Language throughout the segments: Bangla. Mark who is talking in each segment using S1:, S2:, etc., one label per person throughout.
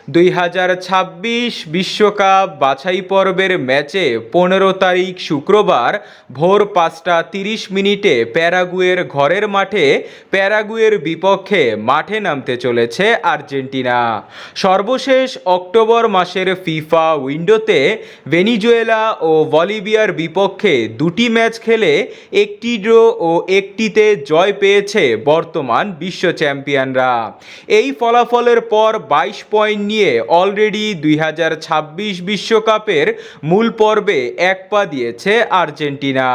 S1: 2026 বিশ্বকাপ বাছাই পর্বের ম্যাচে 15 তারিখ শুক্রবার ভোর 5:30 প্যারাগুয়ের ঘরের মাঠে প্যারাগুয়ের বিপক্ষে মাঠে নামতে চলেছে আর্জেন্টিনা। সর্বশেষ অক্টোবর মাসের ফিফা উইন্ডোতে ভেনিজুয়েলা ও বলিভিয়ার বিপক্ষে দুটি ম্যাচ খেলে একটি ড্র ও একটিতে জয় পেয়েছে বর্তমান বিশ্ব চ্যাম্পিয়নরা। এই ফলাফলের পর 22 পয়েন্ট নিয়ে অলরেডি 2026 বিশ্বকাপের মূল পর্বে এক পা দিয়েছে আর্জেন্টিনা।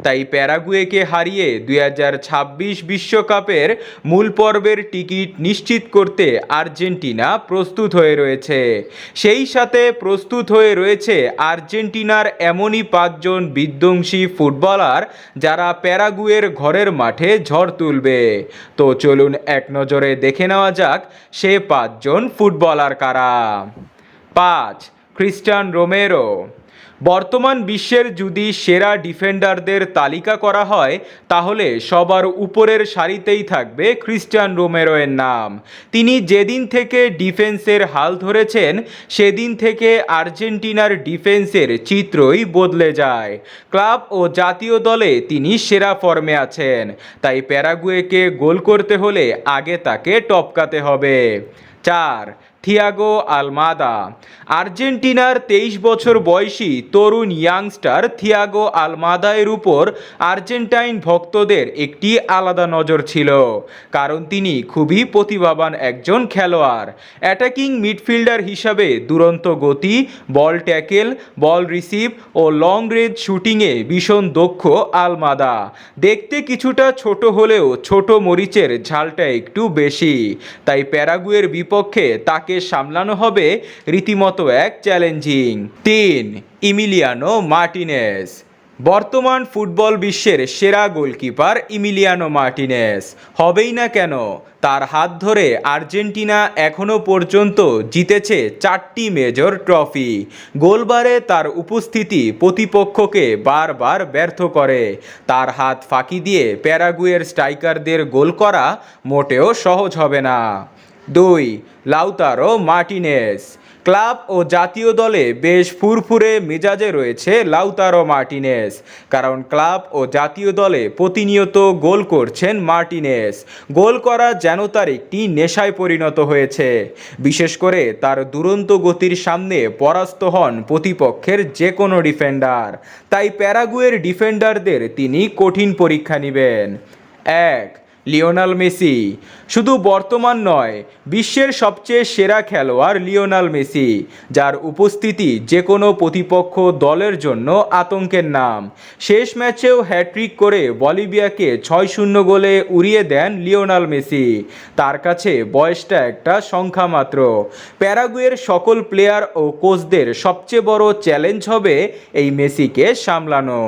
S1: তাই প্যারাগুয়েকে হারিয়ে 2026 বিশ্বকাপের মূল পর্বের টিকিট নিশ্চিত করতে আর্জেন্টিনা প্রস্তুত হয়ে রয়েছে। সেই সাথে প্রস্তুত হয়ে রয়েছে আর্জেন্টিনার এমনই 5 জন বিধ্বংসী ফুটবলার যারা প্যারাগুয়ের ঘরের মাঠে ঝড় তুলবে। তো চলুন এক নজরে দেখে নেওয়া যাক সে 5 জন ফুটবলার কারা। 5. Cristian Romero. বর্তমান বিশ্বের যদি সেরা ডিফেন্ডারদের তালিকা করা হয় তাহলে সবার উপরের সারিতেই থাকবে ক্রিস্টিয়ান রোমেরোয়ের নাম। তিনি যেদিন থেকে ডিফেন্সের হাল ধরেছেন সেদিন থেকে আর্জেন্টিনার ডিফেন্সের চিত্রই বদলে যায়। ক্লাব ও জাতীয় দলে তিনি সেরা ফর্মে আছেন, তাই প্যারাগুয়েকে গোল করতে হলে আগে তাকে টপকাতে হবে। 4. Thiago Almada. আর্জেন্টিনার 23 বছর বয়সী তরুণ ইয়াংস্টার থিয়াগো আলমাদায়ের উপর আর্জেন্টাইন ভক্তদের একটি আলাদা নজর ছিল, কারণ তিনি খুবই প্রতিভাবান একজন খেলোয়াড়। অ্যাটাকিং মিডফিল্ডার হিসাবে দুরন্ত গতি, বল ট্যাকেল, বল রিসিভ ও লং রেঞ্জ শুটিংয়ে ভীষণ দক্ষ আলমাদা। দেখতে কিছুটা ছোট হলেও ছোট মরিচের ঝালটা একটু বেশি, তাই প্যারাগুয়ের বিপক্ষে তাকে সামলানো হবে রীতিমতো এক চ্যালেঞ্জিং। 3. Emiliano Martinez. বর্তমান ফুটবল বিশ্বের সেরা গোলকিপার ইমিলিয়ানো মার্টিনেজ হবেই না কেন, তার হাত ধরে আর্জেন্টিনা এখনও পর্যন্ত জিতেছে 4টি মেজর ট্রফি। গোলবারে তার উপস্থিতি প্রতিপক্ষকে বারবার ব্যর্থ করে। তার হাত ফাঁকি দিয়ে প্যারাগুয়ের স্ট্রাইকারদের গোল করা মোটেও সহজ হবে না। 2. Lautaro Martinez. ক্লাব ও জাতীয় দলে বেশ ফুরফুরে মেজাজে রয়েছে লাউতারো মার্টিনেজ, কারণ ক্লাব ও জাতীয় দলে প্রতিনিয়ত গোল করছেন মার্টিনেজ। গোল করা যেন তার একটি নেশায় পরিণত হয়েছে। বিশেষ করে তার দুরন্ত গতির সামনে পরাস্ত হন প্রতিপক্ষের যে কোনো ডিফেন্ডার, তাই প্যারাগুয়ের ডিফেন্ডারদের তিনি কঠিন পরীক্ষা নেবেন। 1. Lionel Messi. শুধু বর্তমান নয়, বিশ্বের সবচেয়ে সেরা খেলোয়াড় লিওনেল মেসি, যার উপস্থিতি যে কোনো প্রতিপক্ষ দলের জন্য আতঙ্কের নাম। শেষ ম্যাচেও হ্যাট্রিক করে বলিভিয়াকে 6-0 গোলে উড়িয়ে দেন লিওনেল মেসি। তার কাছে বয়সটা একটা সংখ্যা মাত্র। প্যারাগুয়ের সকল প্লেয়ার ও কোচদের সবচেয়ে বড় চ্যালেঞ্জ হবে এই মেসিকে সামলানো।